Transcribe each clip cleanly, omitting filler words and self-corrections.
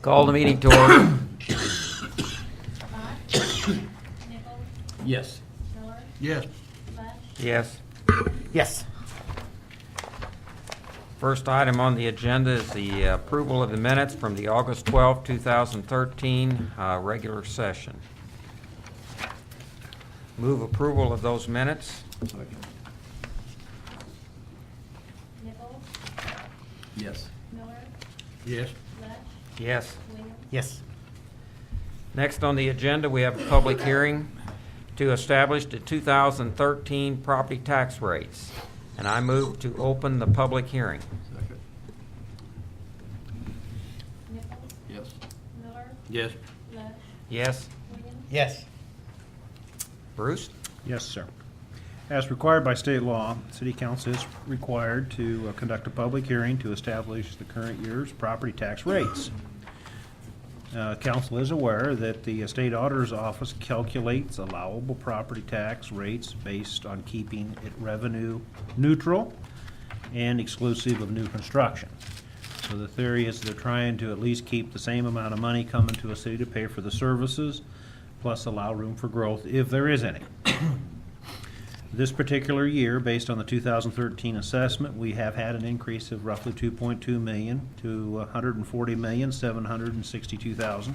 Call the meeting to order. Nichols, Yes. Miller, Yes. Lush, Yes. Yes. First item on the agenda is the approval of the minutes from the August 12, 2013 regular session. Move approval of those minutes. Nichols, Yes. Miller, Yes. Lush, Yes. Williams, Yes. Next on the agenda, we have a public hearing to establish the 2013 property tax rates. And I move to open the public hearing. Second. Nichols, Yes. Miller, Yes. Lush, Yes? Williams, Yes. Bruce? Yes, sir. As required by state law, City Council is required to conduct a public hearing to establish the current year's property tax rates. Council is aware that the State Auditor's Office calculates allowable property tax rates based on keeping it revenue neutral and exclusive of new construction. So the theory is they're trying to at least keep the same amount of money coming to a city to pay for the services, plus allow room for growth if there is any. This particular year, based on the 2013 assessment, we have had an increase of roughly 2.2 million to 140,762,000.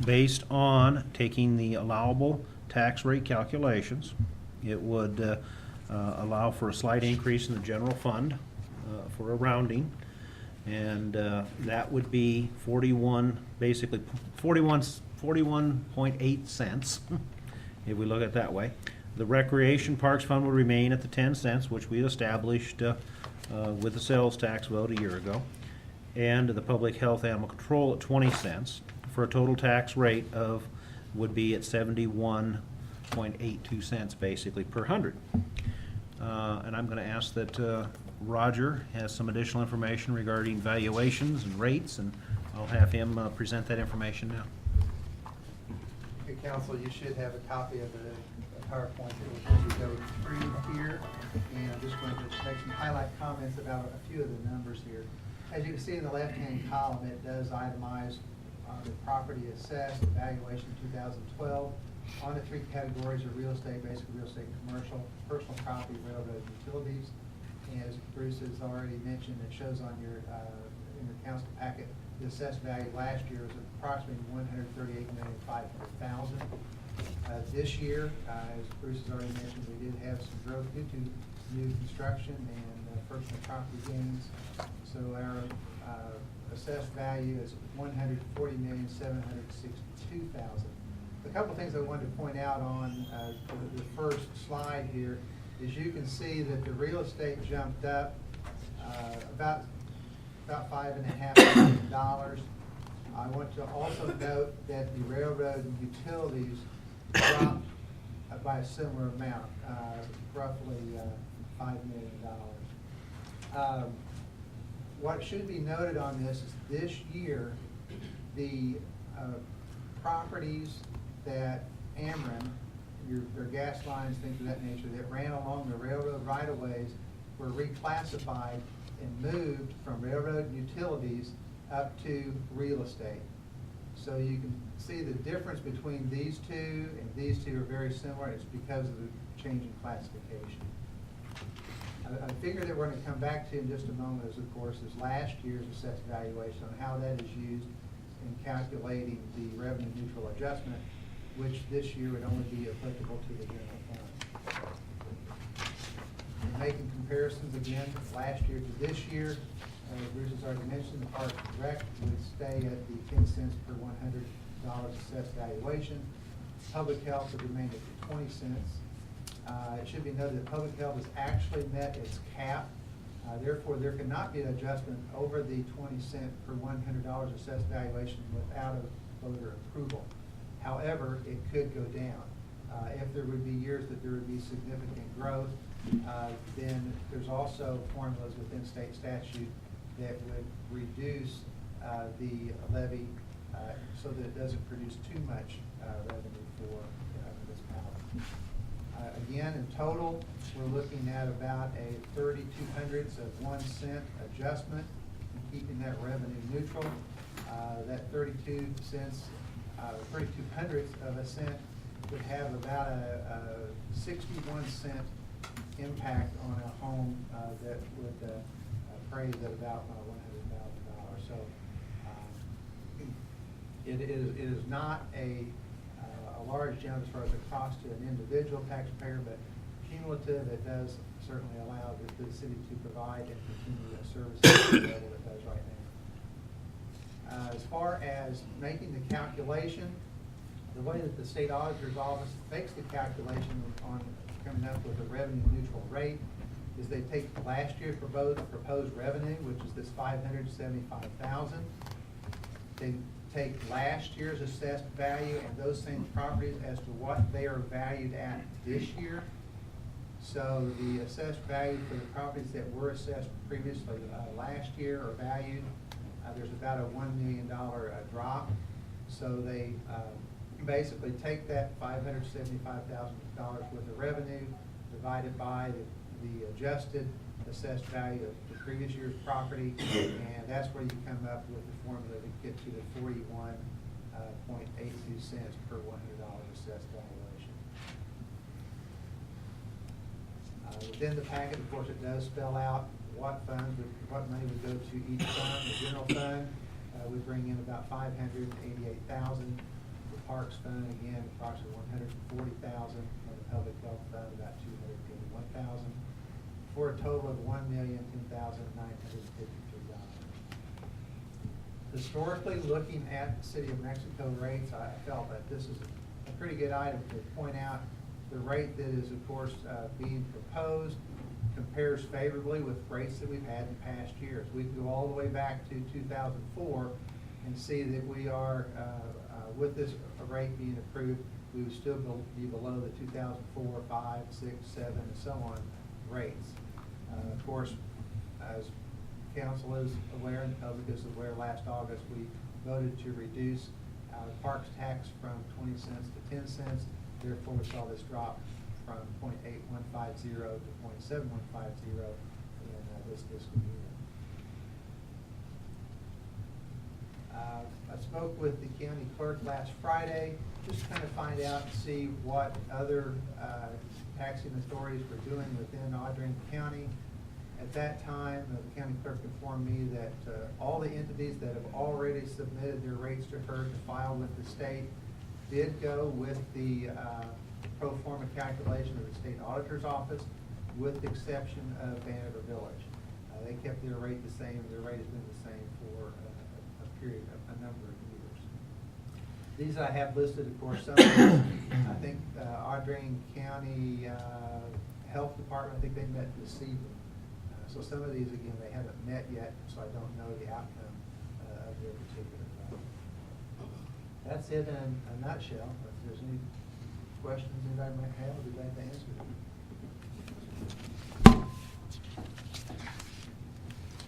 Based on taking the allowable tax rate calculations, it would allow for a slight increase in the general fund for a rounding, and that would be 41.8 cents, if we look at it that way. The Recreation Parks Fund would remain at the 10 cents, which we established with the sales tax vote a year ago, and the Public Health Animal Control at 20 cents, for a total tax rate of, would be at 71.82 cents basically per hundred. And I'm going to ask that Roger has some additional information regarding valuations and rates, and I'll have him present that information now. Okay, council, you should have a copy of the PowerPoint that we're going to go through here. And I'm just going to make some highlight comments about a few of the numbers here. As you can see in the left-hand column, it does itemize the property assessed, valuation 2012, on the three categories of real estate, basic real estate, commercial, personal property, railroad, utilities. And as Bruce has already mentioned, it shows on your in your council packet, the assessed value last year was approximately $138,500,000. This year, as Bruce has already mentioned, we did have some growth due to new construction and personal property gains. So our assessed value is $140,762,000. A couple of things I wanted to point out on the first slide here is you can see that the real estate jumped up about $5.5 million. I want to also note that the railroad and utilities dropped by a similar amount, roughly $5 million. What should be noted on this is this year, the properties that Ameren, their gas lines, things of that nature, that ran along the railroad right-of-ways were reclassified and moved from railroad and utilities up to real estate. So you can see the difference between these two and these two are very similar. It's because of the change in classification. A figure that we're going to come back to in just a moment is, of course, is last year's assessed valuation on how that is used in calculating the revenue neutral adjustment, which this year would only be applicable to the general fund. And making comparisons again, last year to this year, Bruce has already mentioned the Park and Rec would stay at the 10 cents per $100 assessed valuation. Public health would remain at the 20 cents. It should be noted that public health has actually met its cap. Therefore, there cannot be an adjustment over the 20 cent per $100 assessed valuation without a voter approval. However, it could go down. If there would be years that there would be significant growth, then there's also formulas within state statute that would reduce the levy so that it doesn't produce too much revenue for municipality. Again, in total, we're looking at about a 32 hundredths of 1 cent adjustment in keeping that revenue neutral. That 32 cents, 32 hundredths of a cent would have about a 61-cent impact on a home that would appraise at about $100,000. So it is not a large jump as far as the cost to an individual taxpayer, but cumulative, it does certainly allow the city to provide and continue a service at the level it does right now. As far as making the calculation, the way that the state auditor's office makes the calculation on coming up with a revenue neutral rate is they take last year's proposed revenue, which is this $575,000. They take last year's assessed value and those same properties as to what they are valued at this year. So the assessed value for the properties that were assessed previously last year are valued, there's about a $1 million drop. So they basically take that $575,000 worth of revenue divided by the adjusted assessed value of the previous year's property, and that's where you come up with the formula to get to the 41.82 cents per $100 assessed valuation. Within the packet, of course, it does spell out what funds, what money would go to each fund. The general fund would bring in about $588,000. The Parks Fund, again, approximately $140,000. And the Public Health Fund, about $281,000. For a total of $1,010,953. Historically, looking at the City of Mexico rates, I felt that this is a pretty good item to point out. The rate that is, of course, being proposed compares favorably with rates that we've had in past years. We can go all the way back to 2004 and see that we are, with this rate being approved, we would still be below the 2004, 5, 6, 7, and so on rates. Of course, as council is aware and the public is aware, last August we voted to reduce our parks tax from 20 cents to 10 cents. Therefore, we saw this drop from 0.8150 to 0.7150 in this fiscal year. I spoke with the county clerk last Friday, just to kind of find out and see what other taxing authorities were doing within Audrain County. At that time, the county clerk informed me that all the entities that have already submitted their rates to her to file with the state did go with the pro forma calculation of the state auditor's office, with the exception of Banneker Village. They kept their rate the same. Their rate has been the same for a period of a number of years. These I have listed, of course, some of these, I think Audrain County Health Department, I think they met this evening. So some of these, again, they haven't met yet, so I don't know the outcome of their particular vote. That's it in a nutshell. If there's any questions anybody might have, I'll be glad to answer them.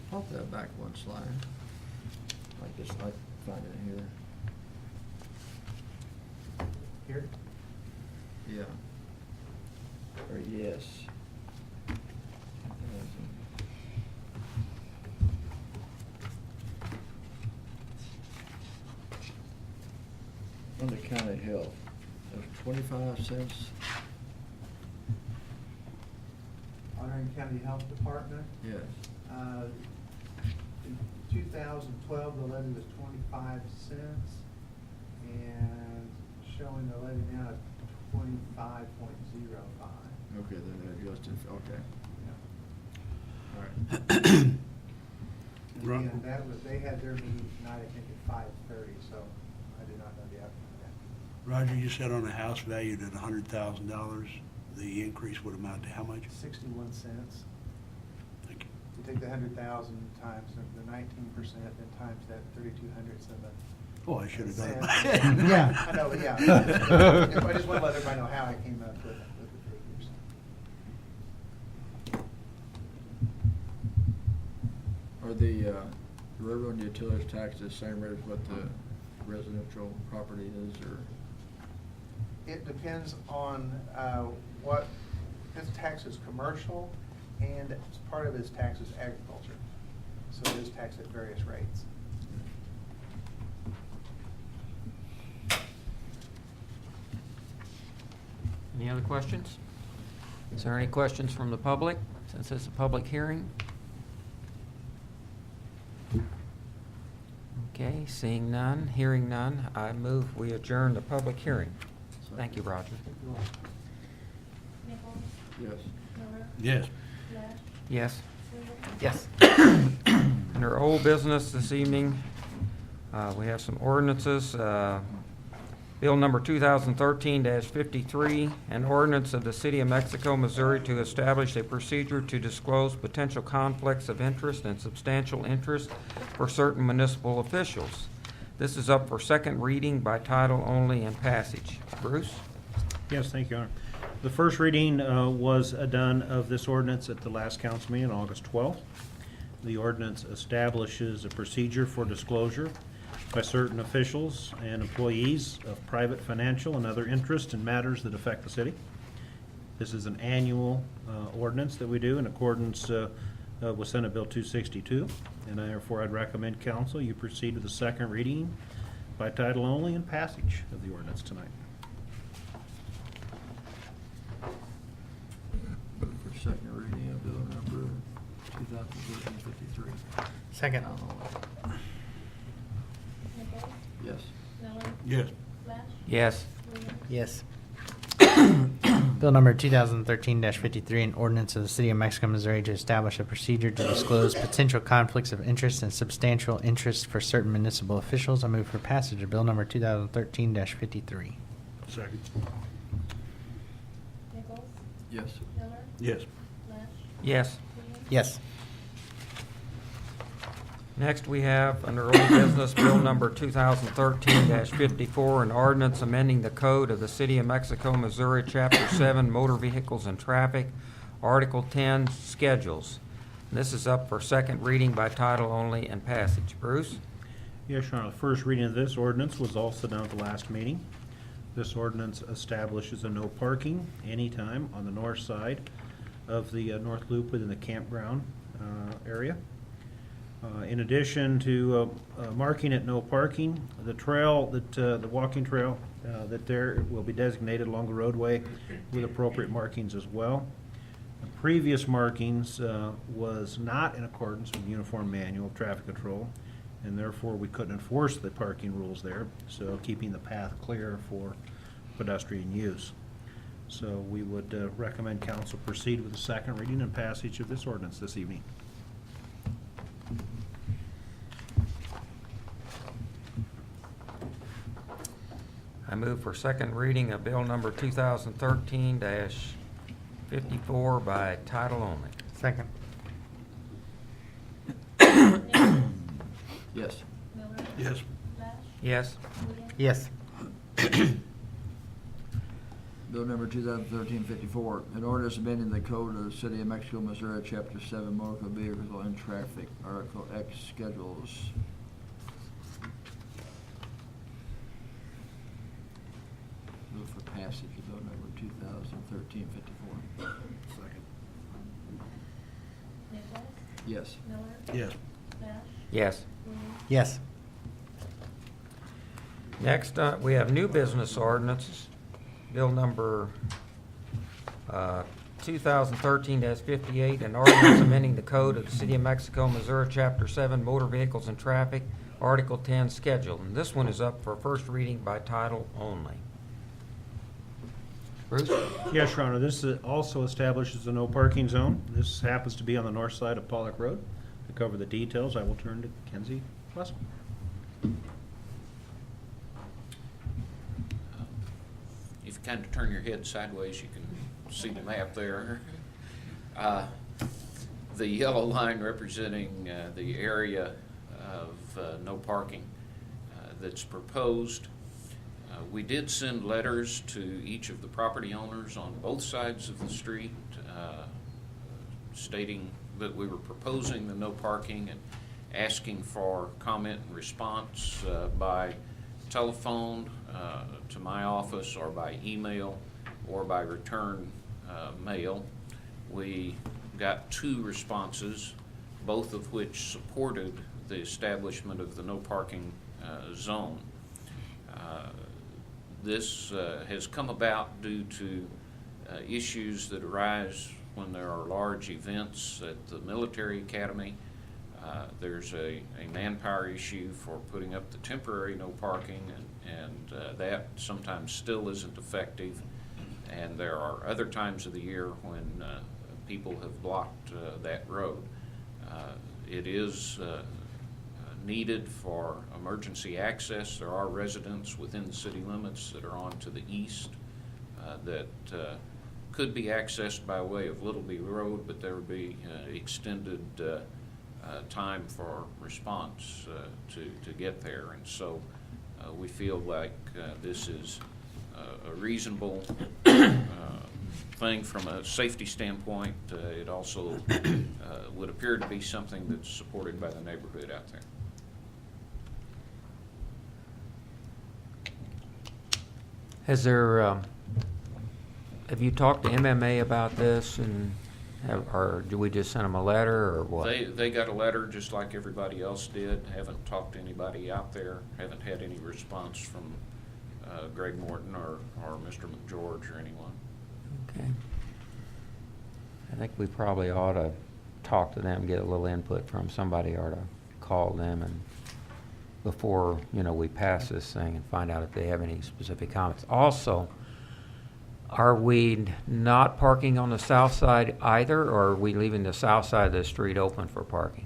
Pop that back one slide. Like this, like find it here. Here? Yeah. Or yes. Under county health, there's 25 cents. Audrain County Health Department. Yes. In 2012, the levy was 25 cents, and showing the levy now at 25.05. Okay, then they're adjusted. Okay. Yeah. All right. And again, that was, they had their meeting tonight, I think at 5:30, so I do not know the outcome of that. Roger, you said on a house valued at $100,000, the increase would amount to how much? 61 cents. Thank you. You take the 100,000 times the 19%, then times that 3,200, so the. Oh, I should have done it. Cents. Yeah, I know, yeah. I just want to let everybody know how I came up with the figures. Are the railroad and utilities tax the same rate as what the residential property is, or? It depends on what, his tax is commercial, and part of his tax is agriculture. so it is taxed at various rates. Any other questions? Is there any questions from the public, since it's a public hearing? Okay, seeing none, hearing none, I move we adjourn the public hearing. Thank you, Roger. Nichols? Yes. Miller? Yes. Lash? Yes. Williams? Yes. Under old business this evening, we have some ordinances. Bill number 2013-53, an ordinance of the City of Mexico, Missouri to establish a procedure to disclose potential conflicts of interest and substantial interest for certain municipal officials. This is up for second reading by title only and passage. Bruce? Yes, thank you, Your Honor. The first reading was done of this ordinance at the last council meeting on August 12th. The ordinance establishes a procedure for disclosure by certain officials and employees of private financial and other interests in matters that affect the city. This is an annual ordinance that we do in accordance with Senate Bill 262, and therefore I'd recommend council you proceed with the second reading by title only and passage of the ordinance tonight. Move for second reading of bill number 2013-53. Second. Nichols? Yes. Miller? Yes. Lash? Yes. Williams? Yes. Bill number 2013-53, an ordinance of the City of Mexico, Missouri to establish a procedure to disclose potential conflicts of interest and substantial interest for certain municipal officials. I move for passage of bill number 2013-53. Second. Nichols? Yes. Miller? Yes. Lash? Yes. Williams? Yes. Next, we have under old business, bill number 2013-54, an ordinance amending the code of the City of Mexico, Missouri, Chapter 7, Motor Vehicles and Traffic, Article 10, Schedules. This is up for second reading by title only and passage. Bruce? Yes, Your Honor. The first reading of this ordinance was also done at the last meeting. This ordinance establishes a no parking anytime on the north side of the north loop within the campground area. In addition to marking it no parking, the trail that, the walking trail that there will be designated along the roadway with appropriate markings as well. The previous markings was not in accordance with the Uniform Manual of Traffic Control, and therefore we couldn't enforce the parking rules there, so keeping the path clear for pedestrian use. So we would recommend council proceed with the second reading and passage of this ordinance this evening. I move for second reading of bill number 2013-54 by title only. Second. Nichols? Yes. Miller? Yes. Lash? Yes. Williams? Yes. Bill number 2013-54, an ordinance amending the code of the City of Mexico, Missouri, Chapter 7, Motor Vehicles and Traffic, Article X, Schedules. Move for passage of bill number 2013-54. Second. Nichols? Yes. Miller? Yes. Lash? Yes. Williams? Yes. Next, we have new business ordinances. Bill number 2013-58, an ordinance amending the code of the City of Mexico, Missouri, Chapter 7, Motor Vehicles and Traffic, Article 10, Schedule. And this one is up for first reading by title only. Bruce? Yes, Your Honor, this also establishes a no parking zone. This happens to be on the north side of Pollock Road. To cover the details, I will turn to Kenzie Wessel. If you kind of turn your head sideways, you can see the map there. The yellow line representing the area of no parking that's proposed. We did send letters to each of the property owners on both sides of the street stating that we were proposing the no parking and asking for comment and response by telephone to my office or by email or by return mail. We got 2 responses. both of which supported the establishment of the no parking zone. This has come about due to issues that arise when there are large events at the military academy. There's a manpower issue for putting up the temporary no parking, and that sometimes still isn't effective. And there are other times of the year when people have blocked that road. It is needed for emergency access. There are residents within the city limits that are on to the east that could be accessed by way of Little B Road, but there would be extended time for response to get there. And so we feel like this is a reasonable thing from a safety standpoint. It also would appear to be something that's supported by the neighborhood out there. Has there, have you talked to MMA about this, and or do we just send them a letter, or what? They got a letter just like everybody else did. Haven't talked to anybody out there. Haven't had any response from Greg Morton or Mr. McGeorge or anyone. Okay. I think we probably ought to talk to them, get a little input from somebody, or to call them and before, we pass this thing, and find out if they have any specific comments. Also, are we not parking on the south side either, or are we leaving the south side of the street open for parking?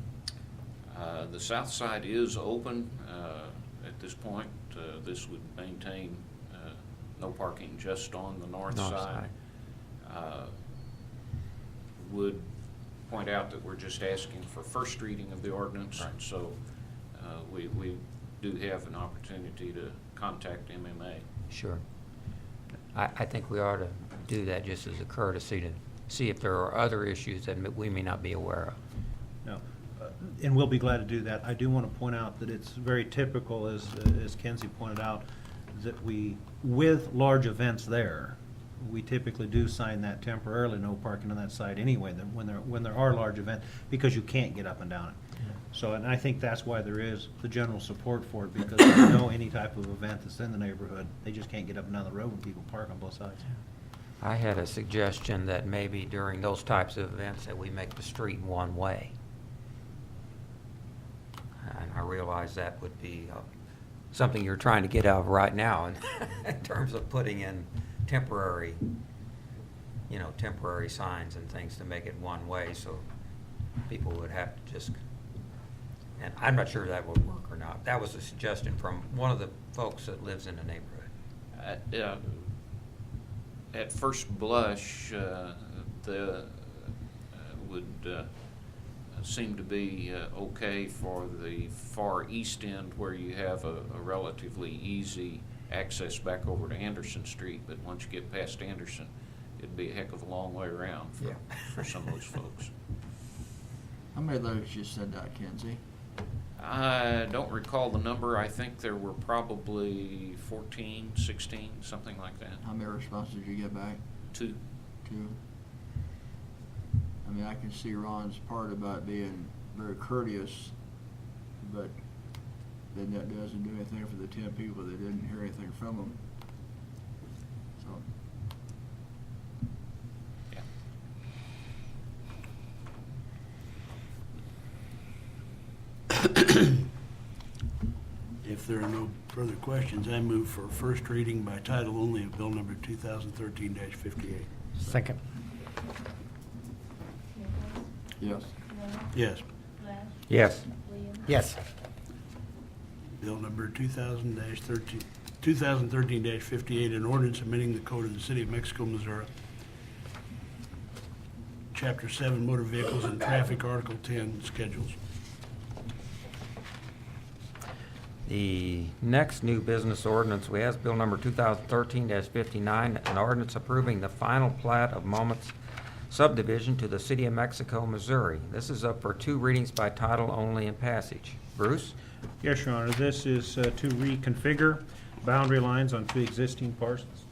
The south side is open at this point. This would maintain no parking just on the north side. Would point out that we're just asking for first reading of the ordinance. Right. So we do have an opportunity to contact MMA. Sure. I think we ought to do that just as a courtesy to see if there are other issues that we may not be aware of. No, and we'll be glad to do that. I do want to point out that it's very typical, as Kenzie pointed out, that with large events there, we typically do sign that temporarily, no parking on that side anyway, when there are large events, because you can't get up and down it. So, and I think that's why there is the general support for it, because they know any type of event that's in the neighborhood, they just can't get up and down the road when people park on both sides. I had a suggestion that maybe during those types of events that we make the street one way. And I realize that would be something you're trying to get out of right now in terms of putting in temporary signs and things to make it one way, so people would have to just, and I'm not sure that would work or not. That was a suggestion from one of the folks that lives in the neighborhood. At first blush, the would seem to be okay for the far east end, where you have a relatively easy access back over to Anderson Street. But once you get past Anderson, it'd be a heck of a long way around for some of those folks. How many letters you sent out, Kenzie? I don't recall the number. I think there were probably 14, 16, something like that. How many responses did you get back? 2. 2. I mean, I can see Ron's part about being very courteous, but then that doesn't do anything for the 10 people that didn't hear anything from them. So, Yeah. If there are no further questions, I move for first reading by title only of bill number 2013-58. Second. Nichols? yes. Miller? Yes. Blair? Yes. Williams? Yes. Bill number 2013-58, an ordinance amending the code of the City of Mexico, Missouri, Chapter 7, Motor Vehicles and Traffic, Article 10, Schedules. The next new business ordinance we have is Bill number 2013-59, an ordinance approving the final plat of Moments subdivision to the City of Mexico, Missouri. This is up for 2 readings by title only and passage. Bruce? Yes, Your Honor, this is to reconfigure boundary lines on 2 existing parcels.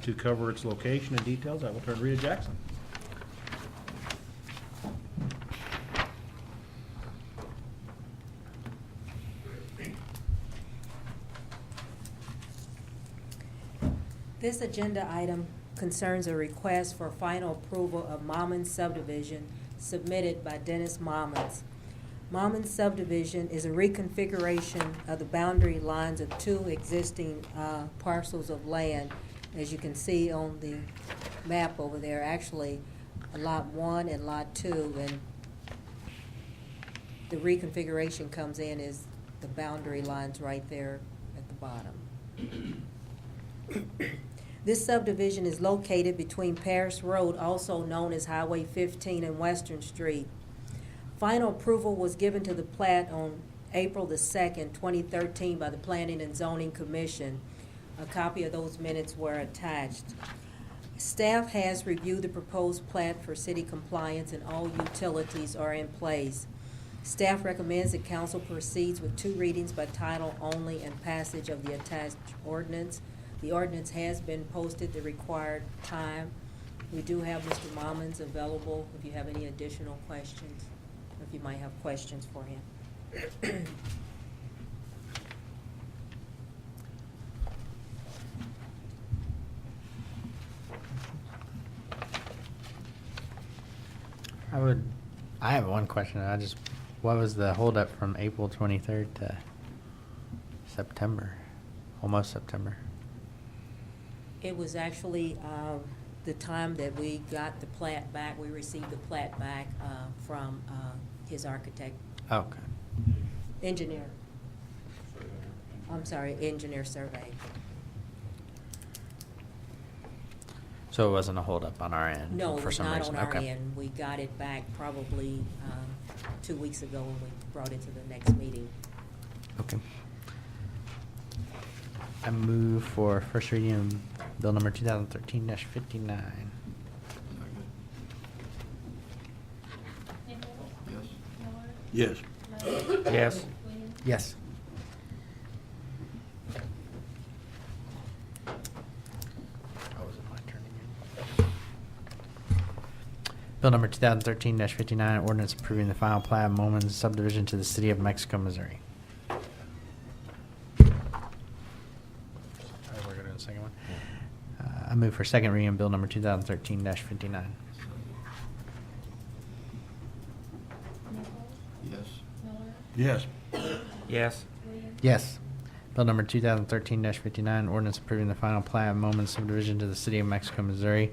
To cover its location and details, I will turn to Rita Jackson. This agenda item concerns a request for final approval of Mommons subdivision submitted by Dennis Mommons. Mommons subdivision is a reconfiguration of the boundary lines of two existing parcels of land. As you can see on the map over there, actually Lot 1 and Lot 2, and the reconfiguration comes in is the boundary lines right there at the bottom. This subdivision is located between Paris Road, also known as Highway 15, and Western Street. Final approval was given to the plat on April the 2nd, 2013 by the Planning and Zoning Commission. A copy of those minutes were attached. Staff has reviewed the proposed plat for city compliance and all utilities are in place. Staff recommends that council proceeds with 2 readings by title only and passage of the attached ordinance. The ordinance has been posted the required time. We do have Mr. Mommons available if you have any additional questions, or if you might have questions for him. I have one question. What was the holdup from April 23rd to September, almost September? It was actually the time that we got the plat back. We received the plat back from his architect, Okay. engineer. I'm sorry, engineer survey. So it wasn't a holdup on our end? No, it for was some not reason. on our Okay. end. We got it back probably 2 weeks ago when we brought it to the next meeting. Okay. I move for first reading of bill number 2013-59. Nichols? Yes. Miller? Yes. Nash? Yes. Williams? Yes. Oh, is it my turn again? Bill number 2013-59, ordinance approving the final plat of Mommons subdivision to the city of Mexico, Missouri. We're going to do the second one. I move for second reading of bill number 2013-59. Nichols? Yes. Miller? Yes. Yes. Williams? Yes. Bill number 2013-59, ordinance approving the final plat of Mommons subdivision to the city of Mexico, Missouri.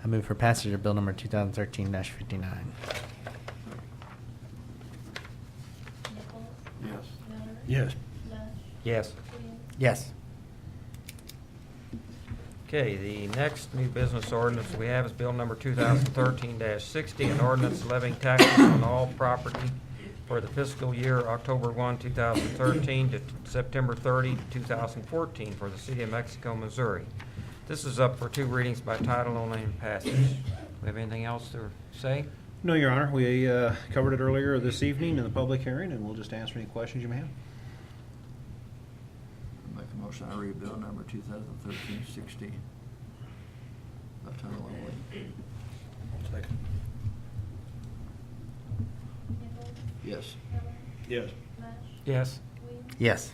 I move for passage of bill number 2013-59. Nichols? Yes. Miller? Yes. Nash? Yes. Williams? Yes. Okay, the next new business ordinance we have is bill number 2013-60, an ordinance levying taxes on all property for the fiscal year October 1, 2013 to September 30, 2014 for the city of Mexico, Missouri. This is up for 2 readings by title only and passage. We have anything else to say? No, Your Honor, we covered it earlier this evening in the public hearing, and we'll just answer any questions you may have. Make a motion, I read bill number 2013-60 by title only. Second. Nichols? Yes. Miller? Yes. Nash? Yes. Williams? Yes.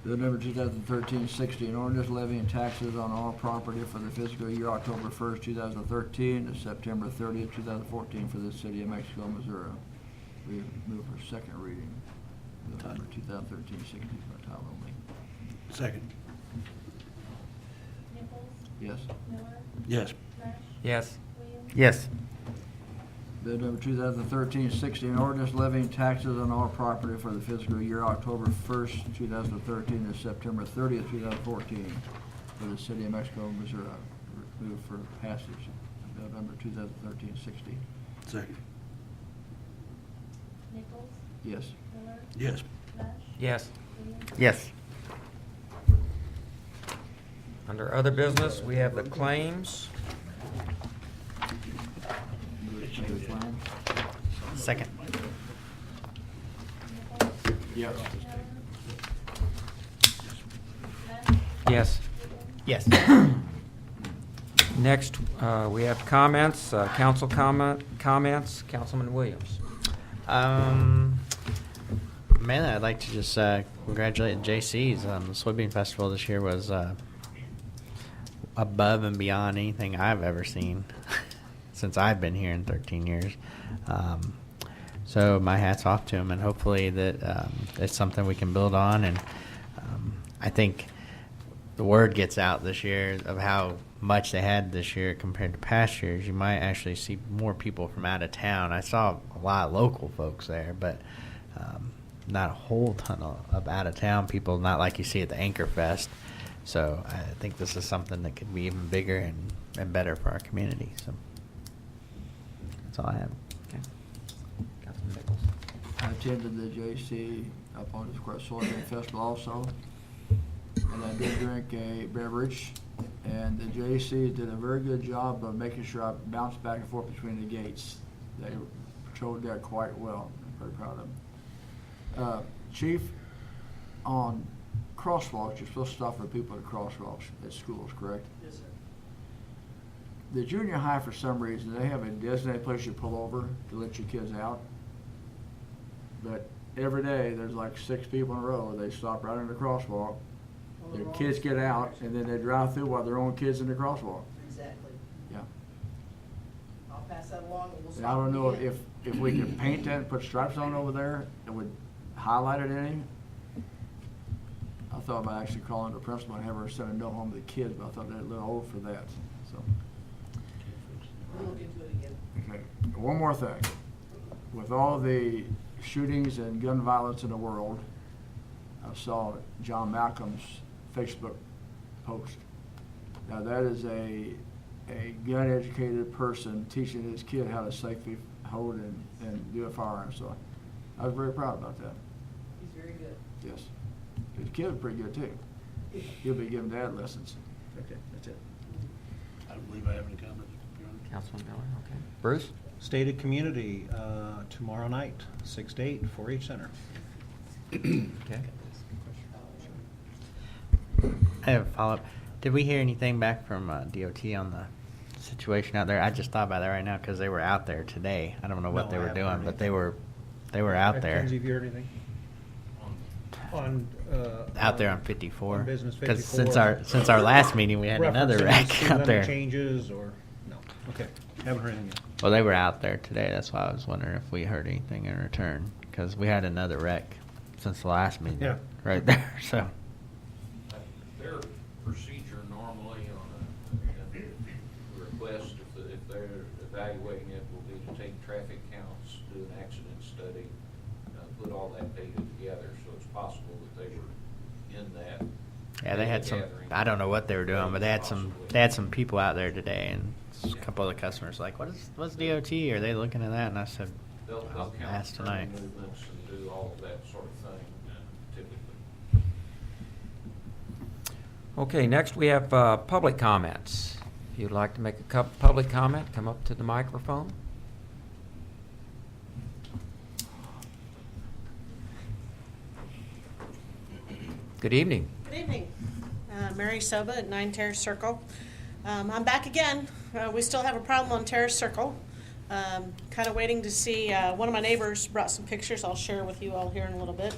Bill number 2013-60, an ordinance levying taxes on all property for the fiscal year October 1st, 2013 to September 30th, 2014 for the city of Mexico, Missouri. We move for second reading. Bill number 2013-60 by title only. Second. Nichols? Yes. Miller? Yes. Nash? Yes. Williams? Yes. Bill number 2013-60, an ordinance levying taxes on all property for the fiscal year October 1st, 2013 to September 30th, 2014 for the city of Mexico, Missouri. Move for passage. Bill number 2013-60. Second. Nichols? Yes. Miller? Yes. Nash? Yes. Williams? Yes. Under other business, we have the claims. Move to decline. Second. Nichols? Yes. Miller? Nash? Yes. Yes. Next, we have comments, council comments. Councilman Williams. Mainly, I'd like to just congratulate JC's. The Soybean Festival this year was above and beyond anything I've ever seen since I've been here in 13 years. So my hat's off to him, and hopefully that it's something we can build on. And I think the word gets out this year of how much they had this year compared to past years. You might actually see more people from out of town. I saw a lot of local folks there, but not a whole ton of out of town people, not like you see at the Anchor Fest. So I think this is something that could be even bigger and better for our community. So that's all I have. Okay. Councilman Nichols. I attended the JC up on the Solar Drink Festival also, and I did drink a beverage, and the JC did a very good job of making sure I bounced back and forth between the gates. They patrolled that quite well. I'm very proud of them. Chief, on crosswalks, you're supposed to stop for people at crosswalks at schools, correct? Yes, sir. The junior high, for some reason, they have a designated place you pull over to let your kids out. But every day, there's like 6 people in a row. They stop right in the crosswalk. Their kids get out, and then they drive through while their own kids in the crosswalk. Exactly. Yeah. I'll pass that along and we'll And I stop don't know again. if we can paint that and put stripes on over there, it would highlight it any. I thought about actually calling the principal and have her send a note home to the kids, but I thought they're a little old for that, so. We'll look into it again. Okay, one more thing. With all the shootings and gun violence in the world, I saw John Malcolm's Facebook post. Now that is a gun-educated person teaching his kid how to safely hold and do a firearm, so I was very proud about that, He's very good. yes. His kid was pretty good too. He'll be giving dad lessons. Okay, that's it. I don't believe I have any comments, Your Honor. Councilman Miller, okay. Bruce? Stated community, tomorrow night, 6 to 8, 4-H Center. Okay. I have a follow-up. Did we hear anything back from DOT on the situation out there? I just thought about that right now because they were out there today. I don't know what No, they I were haven't doing, heard but they were out there. Kenzie, have you heard anything? On, Out there on 54. on Business Because 54. since our last meeting, we had another Referencing wreck speed out limit there. changes or, no, okay, haven't heard anything yet. Well, they were out there today. That's why I was wondering if we heard anything in return. Because we had another wreck since the last meeting. Yeah. Right there, so. Their procedure normally on a request, if they're evaluating it, will be to take traffic counts, do an accident study, put all that data together, so it's possible that they were in that. Yeah, they had some, gathering. I don't know what they were doing, but they had some people out there today, and a couple of the customers were like, what's DOT? Are they looking at that? And I said, They'll I'll count ask turn tonight. movements and do all of that sort of thing typically. Okay, next we have public comments. If you'd like to make a public comment, come up to the microphone. Good evening. Good evening. Mary Soba at 9 Terrace Circle. I'm back again. We still have a problem on Terrace Circle. Kind of waiting to see, one of my neighbors brought some pictures I'll share with you all here in a little bit.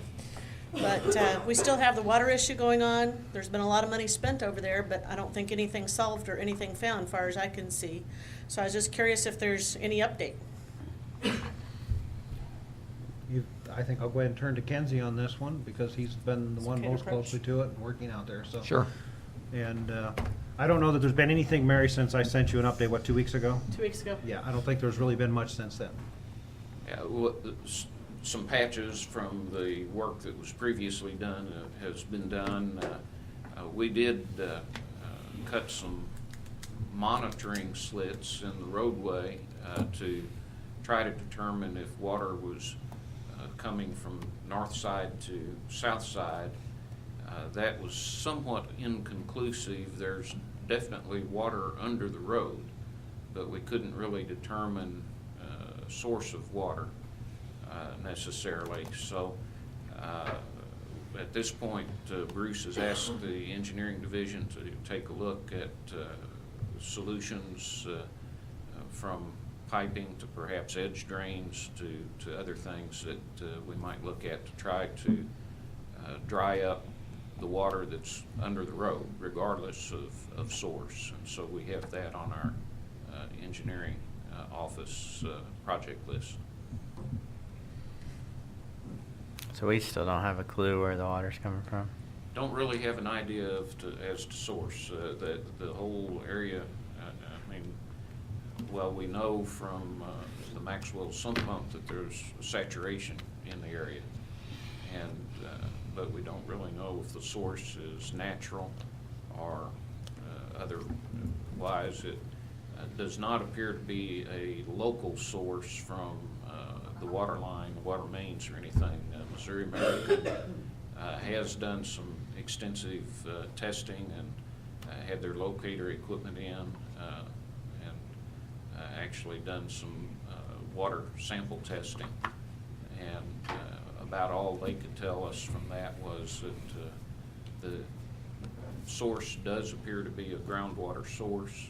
But we still have the water issue going on. There's been a lot of money spent over there, but I don't think anything's solved or anything found, as far as I can see. So I was just curious if there's any update. I think I'll go ahead and turn to Kenzie on this one, because he's been the It's one okay to most approach. closely to it and working out there, so. Sure. And I don't know that there's been anything, Mary, since I sent you an update, what, 2 weeks ago? 2 weeks ago. Yeah, I don't think there's really been much since then. Yeah, some patches from the work that was previously done has been done. We did cut some monitoring slits in the roadway to try to determine if water was coming from north side to south side. That was somewhat inconclusive. There's definitely water under the road, but we couldn't really determine source of water necessarily. So at this point, Bruce has asked the engineering division to take a look at solutions from piping to perhaps edge drains to other things that we might look at to try to dry up the water that's under the road, regardless of source. And so we have that on our engineering office project list. So we still don't have a clue where the water's coming from? Don't really have an idea as to source. The whole area, I mean, well, we know from the Maxwell sump pump that there's saturation in the area. And, but we don't really know if the source is natural or otherwise. It does not appear to be a local source from the water line, the water mains or anything. Missouri American has done some extensive testing and had their locator equipment in and actually done some water sample testing. And about all they could tell us from that was that the source does appear to be a groundwater source,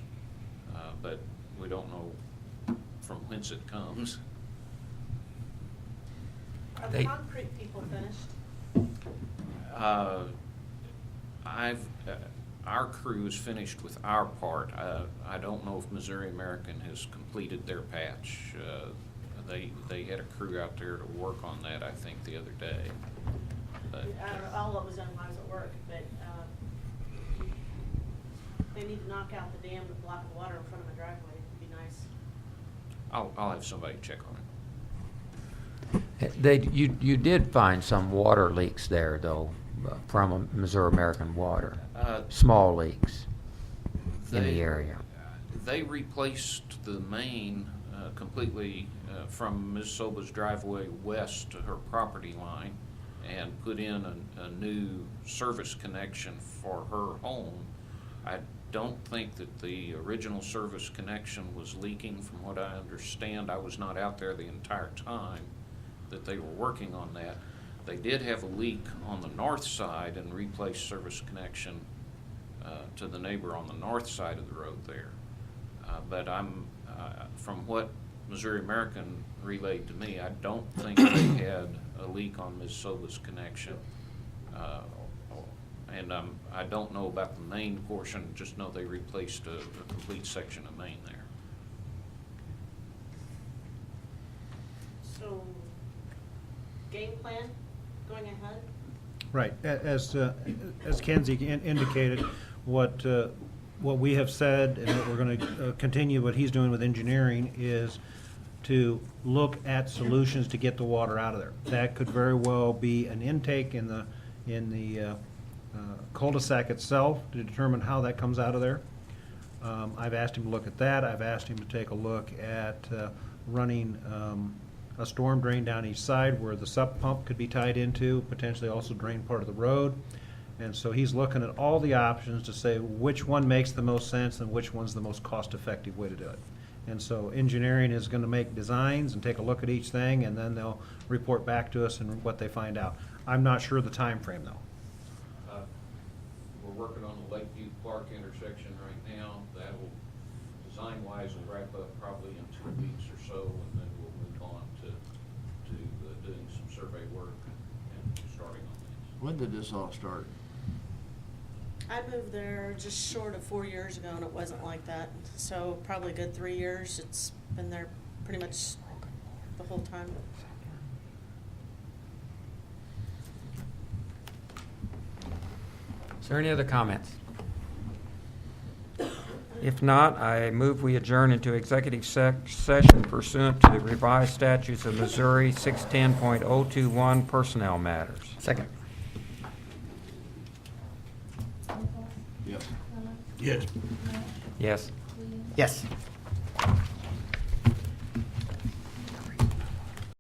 but we don't know from whence it comes. Are the They- concrete people finished? Our crew is finished with our part. I don't know if Missouri American has completed their patch. They had a crew out there to work on that, I think, the other day. But I don't know, all of it was done when I was at work, but they need to knock out the dam to block the water in front of my driveway. It'd be nice. I'll have somebody check on it. You did find some water leaks there, though, from Missouri American Water. Small leaks in the area. They replaced the main completely from Ms. Soba's driveway west to her property line and put in a new service connection for her home. I don't think that the original service connection was leaking. From what I understand, I was not out there the entire time that they were working on that. They did have a leak on the north side and replaced service connection to the neighbor on the north side of the road there. But from what Missouri American relayed to me, I don't think they had a leak on Ms. Soba's connection. And I don't know about the main portion, just know they replaced a complete section of main there. So, game plan going ahead? Right, as Kenzie indicated, what we have said and what we're going to continue, what he's doing with engineering is to look at solutions to get the water out of there. That could very well be an intake in the cul-de-sac itself to determine how that comes out of there. I've asked him to look at that. I've asked him to take a look at running a storm drain down each side where the sump pump could be tied into, potentially also drain part of the road. And so he's looking at all the options to say which one makes the most sense and which one's the most cost-effective way to do it. And so engineering is going to make designs and take a look at each thing, and then they'll report back to us and what they find out. I'm not sure of the time frame, though. We're working on the Lakeview Park intersection right now. That will, design-wise, will wrap up probably in 2 weeks or so, and then we'll move on to doing some survey work and starting on this. When did this all start? I moved there just short of 4 years ago, and it wasn't like that. So probably a good 3 years. It's been there pretty much the whole time. Is there any other comments? If not, I move we adjourn into executive session pursuant to the revised statutes of Missouri 610.021 personnel matters. Second. Yep. Yes. Matt, Yes. Yes. Williams, Yes.